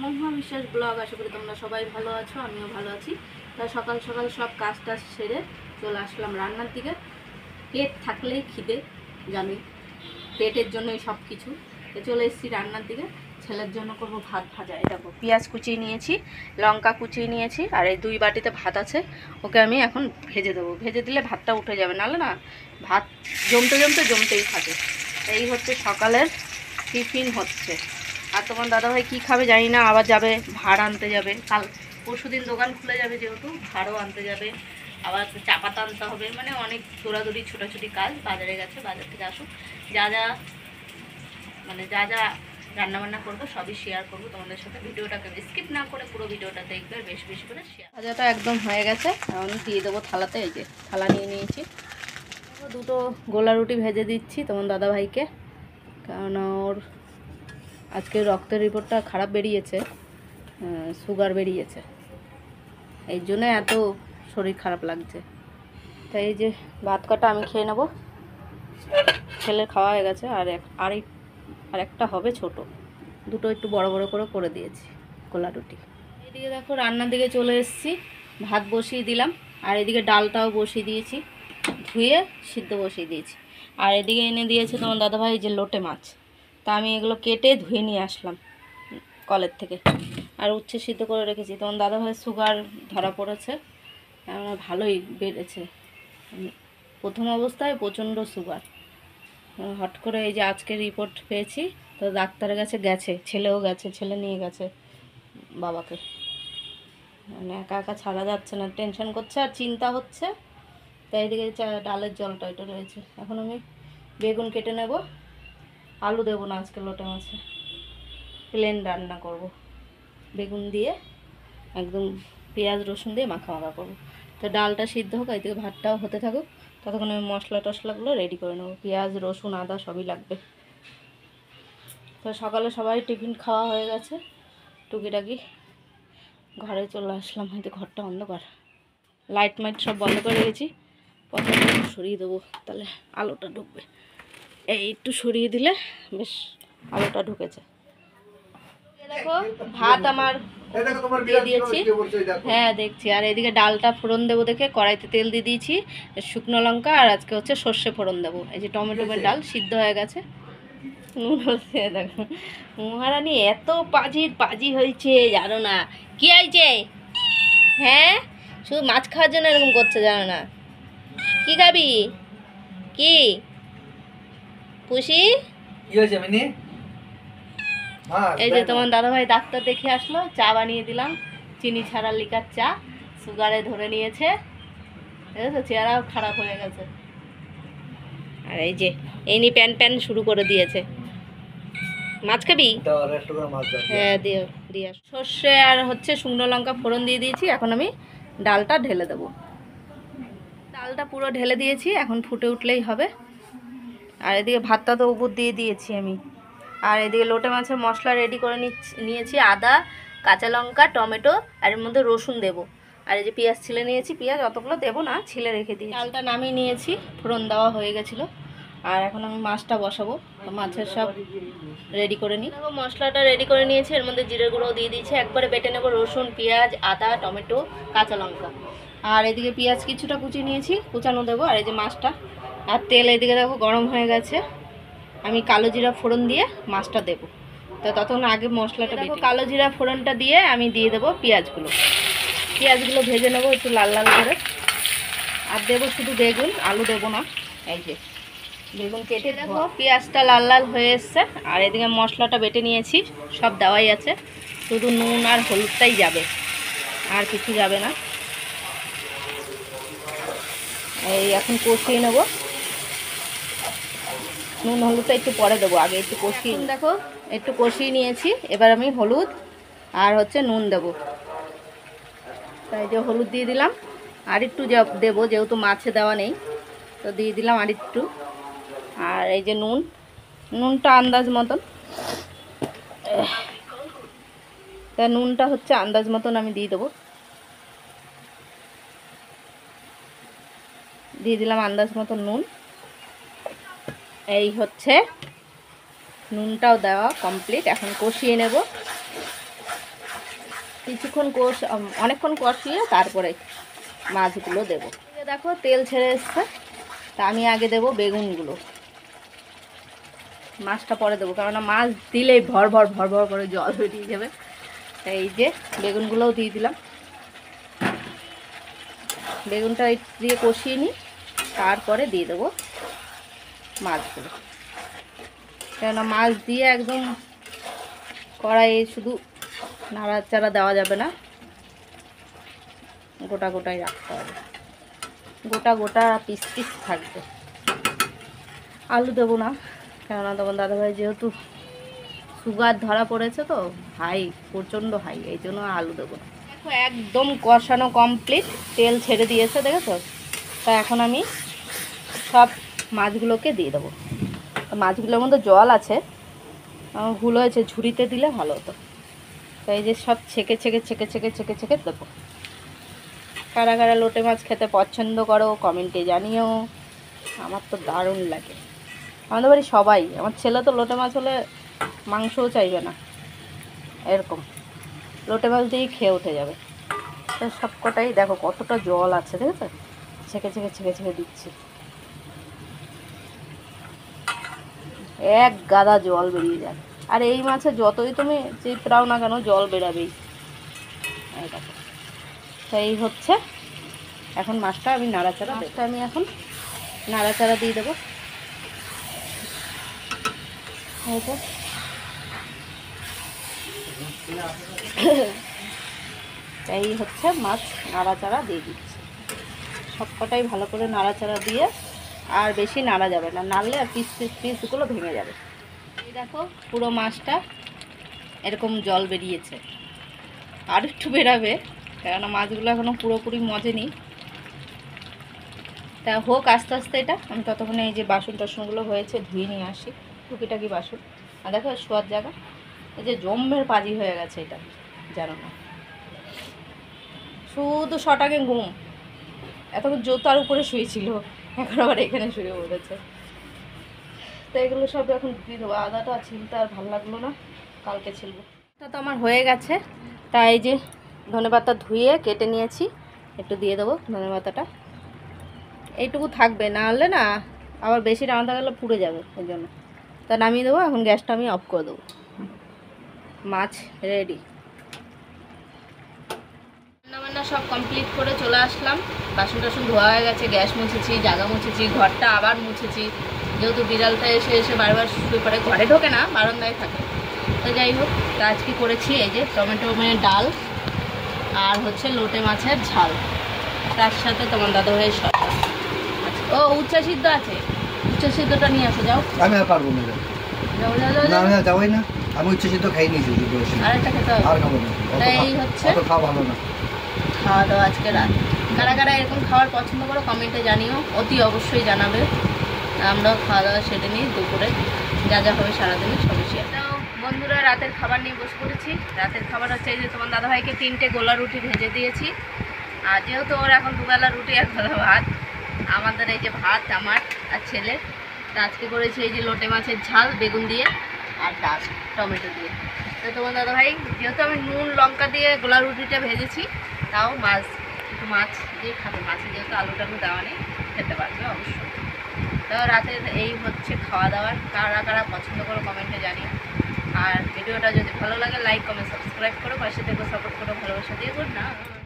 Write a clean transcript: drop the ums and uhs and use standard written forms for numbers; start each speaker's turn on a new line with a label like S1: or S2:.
S1: মহুয়া বিশ্বাস ব্লগ। আশা করি তোমরা সবাই ভালো আছো, আমিও ভালো আছি। তাই সকাল সকাল সব কাজ টাজ সেরে চলে আসলাম রান্নার দিকে। পেট থাকলেই খিদে, জানি পেটের জন্যই সব কিছু। তো চলে এসেছি রান্নার দিকে। ছেলের জন্য করবো ভাত ভাজা। এই দেখো পেঁয়াজ কুচিয়ে নিয়েছি, লঙ্কা কুচিয়ে নিয়েছি, আর এই 2 বাটিতে ভাত আছে। ওকে আমি এখন ভেজে দেবো। ভেজে দিলে ভাতটা উঠে যাবে, নাহলে না ভাত জমতেই থাকে। এই হচ্ছে সকালের টিফিন হচ্ছে। আর তোমার দাদাভাই কী খাবে জানি না, আবার যাবে ভাড় আনতে যাবে। পরশুদিন দোকান খুলে যাবে, যেহেতু ভাড়ও আনতে যাবে, আবার চা পাতা আনতে হবে, মানে অনেক দৌড়াদৌড়ি ছোটাছুটি কাজ। বাজারে গেছে, বাজার থেকে আসুক। যা যা রান্নাবান্না করবো সবই শেয়ার করবো তোমাদের সাথে। ভিডিওটাকে স্কিপ না করে পুরো ভিডিওটা দেখবে, বেশ বেশি করে শেয়ার। ভাজাটা একদম হয়ে গেছে, এখন দিয়ে দেবো থালাতে। এই যে থালা নিয়ে নিয়েছি। 2টো গোলা রুটি ভেজে দিচ্ছি তোমার দাদাভাইকে, কারণ ওর আজকে রক্তের রিপোর্টটা খারাপ বেরিয়েছে, সুগার বেরিয়েছে, এই জন্য এত শরীর খারাপ লাগছে। তাই এই যে ভাত কটা আমি খেয়ে নেবো, ছেলের খাওয়া হয়ে গেছে। আর একটা হবে ছোট, 2টো একটু বড় বড় করে দিয়েছি গোলা রুটি। এদিকে দেখো রান্নার দিকে চলে এসেছি, ভাত বসিয়ে দিলাম, আর এদিকে ডালটাও বসিয়ে দিয়েছি, ধুয়ে সিদ্ধ বসিয়ে দিয়েছি। আর এদিকে এনে দিয়েছে তোমার দাদাভাই যে লোটে মাছ, তা আমি এগুলো কেটে ধুয়ে নিয়ে আসলাম কলের থেকে। আর উচ্ছে সিদ্ধ করে রেখেছি। তোমার দাদাভাই সুগার ধরা পড়েছে, ভালোই বেড়েছে। প্রথম অবস্থায় প্রচণ্ড সুগার, হট করে এই যে আজকে রিপোর্ট পেয়েছি, তো ডাক্তারের কাছে গেছে, ছেলেও গেছে, ছেলে নিয়ে গেছে বাবাকে। মানে একা একা ছাড়া যাচ্ছে না, টেনশন করছে আর চিন্তা হচ্ছে। তাই এদিকে ডালের জলটা এটা রয়েছে। এখন আমি বেগুন কেটে নেব, আলু দেবো না আজকে লোটে মাছে, প্লেন রান্না করব, বেগুন দিয়ে একদম পেঁয়াজ রসুন দিয়ে মাখা করবো। তো ডালটা সিদ্ধ হোক, এদিকে ভাতটাও হতে থাকুক, ততক্ষণ আমি মশলা টশলাগুলো রেডি করে নেবো। পেঁয়াজ রসুন আদা সবই লাগবে। তো সকালে সবাই টিফিন খাওয়া হয়ে গেছে, টুকিটাকি ঘরে চলে আসলাম। হয়তো ঘরটা অন্ধকার, লাইট মাইট সব বন্ধ করে রেখেছি। প্রথমে সরিয়ে দেবো, তাহলে আলোটা ঢুকবে। এই একটু সরিয়ে দিলে বেশ আলোটা ঢুকেছে। দেখো ভাত আমার দিয়ে দিয়েছি, হ্যাঁ দেখছি। আর এদিকে ডালটা ফোড়ন দেবো দেখে কড়াইতে তেল দিয়ে দিয়েছি, শুকনো লঙ্কা, আর আজকে হচ্ছে সর্ষে ফোড়ন দেবো। এই যে টমেটোমের ডাল সিদ্ধ হয়ে গেছে, নুন হচ্ছে। দেখো মহারানী এত পাজি হয়েছে জানো না, কি হয়েছে? হ্যাঁ, শুধু মাছ খাওয়ার জন্য এরকম করছে জানো না। কি খাবি? কি পুষি? এই যে তোমার দাদাভাই ডাক্তার দেখে আসলো, চা বানিয়ে দিলাম, চিনি ছাড়া লিকার চা, সুগারে ধরে নিয়েছে, বুঝেছো, চেহারাও খারাপ হয়ে গেছে। আর এই যে এনি প্যান শুরু করে দিয়েছে। মাছ খাবি? হ্যাঁ দিয়ে সর্ষে আর হচ্ছে শুকনো লঙ্কা ফোড়ন দিয়ে দিয়েছি। এখন আমি ডালটা ঢেলে দেবো। ডালটা পুরো ঢেলে দিয়েছি, এখন ফুটে উঠলেই হবে। আর এদিকে ভাতটা তো উপর দিয়ে দিয়েছি আমি। আর এদিকে লোটে মাছের মশলা রেডি করে নিয়েছি, আদা, কাঁচা লঙ্কা, টমেটো, আর এর মধ্যে রসুন দেবো। আর এই যে পেঁয়াজ ছিলে নিয়েছি, পেঁয়াজ অতগুলো দেবো না, ছিলে রেখে দিয়েছি। ডালটা নামিয়ে নিয়েছি, ফোড়ন দেওয়া হয়ে গেছিলো। আর এখন আমি মাছটা বসাবো, মাছের সব রেডি করে নিই। মশলাটা রেডি করে নিয়েছি, এর মধ্যে জিরে গুঁড়ো দিয়ে দিয়েছি, একবারে বেটে নেবো রসুন, পেঁয়াজ, আদা, টমেটো, কাঁচা লঙ্কা। আর এদিকে পেঁয়াজ কিছুটা কুচিয়ে নিয়েছি, কুচানো দেবো। আর এই যে মাছটা, আর তেল এদিকে দেখো গরম হয়ে গেছে, আমি কালো জিরা ফোড়ন দিয়ে মাছটা দেবো। তো ততক্ষণ আগে মশলাটা দেখো, কালো জিরা ফোড়নটা দিয়ে আমি দিয়ে দেবো পেঁয়াজগুলো ভেজে নেবো একটু লাল লাল করে। আর দেবো শুধু বেগুন, আলু দেবো না। এই যে বেগুন কেটে দেখো, পেঁয়াজটা লাল লাল হয়ে এসছে। আর এদিকে মশলাটা বেটে নিয়েছি, সব দেওয়াই আছে, শুধু নুন আর হলুদটাই যাবে, আর কিছু যাবে না। এই এখন কষিয়ে নেব, নুন হলুদটা একটু পরে দেবো, আগে একটু কষিয়ে। দেখো একটু কষিয়ে নিয়েছি, এবার আমি হলুদ আর হচ্ছে নুন দেবো। তাই যে হলুদ দিয়ে দিলাম, আর একটু দেবো, যেহেতু মাছে দেওয়া নেই, তো দিয়ে দিলাম আর একটু। আর এই যে নুনটা আন্দাজ মতন, তা নুনটা হচ্ছে আন্দাজ মতন আমি দিয়ে দেবো, দিয়ে দিলাম আন্দাজ মতন নুন। এই হচ্ছে নুনটাও দেওয়া কমপ্লিট, এখন কষিয়ে নেব। কিছুক্ষণ অনেকক্ষণ কষিয়ে তারপরে মাছগুলো দেবো। দেখো তেল ছেড়ে এসছে, তা আমি আগে দেবো বেগুনগুলো, মাছটা পরে দেবো, কেননা মাছ দিলেই ভর ভর ভর ভর করে জল বেরিয়ে যাবে। তাই এই যে বেগুনগুলোও দিয়ে দিলাম। বেগুনটা দিয়ে কষিয়ে নিই, তারপরে দিয়ে দেবো মাছগুলো, কেননা মাছ দিয়ে একদম কড়াইয়ে শুধু নাড়াচাড়া দেওয়া যাবে না, গোটা গোটাই রাখতে হবে, গোটা গোটা পিস পিস থাকবে। আলু দেবো না, কেননা তখন দাদাভাই যেহেতু সুগার ধরা পড়েছে তো হাই, প্রচণ্ড হাই, এই জন্য আলু দেবো না। দেখো একদম কষানো কমপ্লিট, তেল ছেড়ে দিয়েছে দেখেছো। তা এখন আমি সব মাছগুলোকে দিয়ে দেবো। মাছগুলোর মধ্যে জল আছে, আমার ভুল হয়েছে, ঝুড়িতে দিলে ভালো হতো। তাই যে সব ছেঁকে ছেঁকে ছেঁকে ছেঁকে ছেঁকে ছেঁকে দেবো। কারা কারা লোটে মাছ খেতে পছন্দ করো কমেন্টে জানিও, আমার তো দারুণ লাগে। আমাদের বাড়ি সবাই, আমার ছেলে তো লোটে মাছ হলে মাংসও চাইবে না, এরকম লোটে মাছ দিয়েই খেয়ে উঠে যাবে। তো সব কটাই দেখো কতটা জল আছে, দেখেছো, ছেঁকে ছেঁকে ছেঁকে ছেঁকে দিচ্ছি, এক গাদা জল বেরিয়ে যায়। আর এই মাছে যতই তুমি চিপড়াও না কেন জল বেরাবেই। এই দেখো, সেই হচ্ছে এখন মাছটা আমি নাড়াচাড়া, মাছটা আমি এখন নাড়াচাড়া দিয়ে দেবো। এই হচ্ছে মাছ নাড়াচাড়া দিয়ে দিচ্ছি, সবকটাই ভালো করে নাড়াচাড়া দিয়ে, আর বেশি নাড়া যাবে না, নাড়লে আর পিসগুলো ভেঙে যাবে। এই দেখো পুরো মাছটা এরকম জল বেরিয়েছে, আর একটু বেরাবে, কেননা মাছগুলো এখনও পুরোপুরি মজেনি। তা হোক আস্তে আস্তে, এটা আমি ততক্ষণে এই যে বাসন টাসনগুলো হয়েছে ধুয়ে নিয়ে আসি, টুকিটাকি বাসন। আর দেখো শোয়ার জায়গা, এই যে জম্মের পাজি হয়ে গেছে এটা, জানো না, শুধু শটাকে ঘুম, এতক্ষণ জোতার উপরে শুয়েছিল, এখন আবার এখানে শুয়ে পড়েছে। তো এগুলো সব এখন ধুয়ে দেবো। আদাটা ছিলতে আর ভালো লাগলো না, কালকে ছিলবো। তা তো আমার হয়ে গেছে, তাই এই যে ধনেপাতা ধুয়ে কেটে নিয়েছি, একটু দিয়ে দেবো ধনেপাতাটা, এইটুকু থাকবে, না হলে না আবার বেশি রান্না গেলে পুড়ে যাবে, ওই জন্য। তা নামিয়ে দেবো, এখন গ্যাসটা আমি অফ করে দেবো। মাছ রেডি, রান্নাবান্না সব কমপ্লিট করে চলে আসলাম। বাসন টাসন ধোয়া হয়ে গেছে, গ্যাস মুছেছি, জায়গা মুছেছি, ঘরটা আবার মুছেছি, যেহেতু বিড়ালটা এসে এসে বারবার শুয়ে পড়ে, ঘরে ঢোকে না, বারান্দায় থাকে। তো যাই হোক, তা আজকে করেছি এই যে টমেটো ডাল আর হচ্ছে লোটে মাছের ঝাল, তার সাথে তোমার দাদাভাইয়ের শসা। ও উচ্চা সিদ্ধ আছে, উচ্চা সিদ্ধটা নিয়ে আসো, যাও।
S2: আমি আর পারবো না,
S1: যাও যাও যাও,
S2: না যাওয়াই না, আমি উচ্চ সিদ্ধ খাই নিয়েছি,
S1: আরেকটা খেতে হবে,
S2: আর খাবো না।
S1: এই হচ্ছে
S2: খাওয়া ভালো না
S1: খাওয়া দাওয়া আজকে রাত। কারা কারা এরকম খাবার পছন্দ করো কমেন্টে জানিও, অতি অবশ্যই জানাবে। আমরাও খাওয়া দাওয়া সেরে নিই, দুপুরে যা যা হবে সারাদিনে সবই শেয়ার। বন্ধুরা রাতের খাবার নিয়ে বসে পড়েছি। রাতের খাবার হচ্ছে এই যে তোমার দাদাভাইকে 3টে গোলা রুটি ভেজে দিয়েছি, আর যেহেতু ওর এখন দুবেলা রুটি এক বেলা ভাত, আমাদের এই যে ভাত আমার আর ছেলে। তা আজকে করেছি এই যে লোটে মাছের ঝাল বেগুন দিয়ে আর ডাল টমেটো দিয়ে। তো তোমার দাদাভাই যেহেতু আমি নুন লঙ্কা দিয়ে গোলা রুটিটা ভেজেছি, তাও একটু মাছ দিয়ে খাবে, মাছে যেহেতু আলু টালু দেওয়া নেই, খেতে পারবে অবশ্যই। তো রাতে এই হচ্ছে খাওয়া দাওয়ার। কারা কারা পছন্দ করো কমেন্টে জানিও, আর ভিডিওটা যদি ভালো লাগে লাইক কমেন্ট সাবস্ক্রাইব করো, পাশে থেকে সাপোর্ট করো, ভালোবাসা দিয়ে। Good night.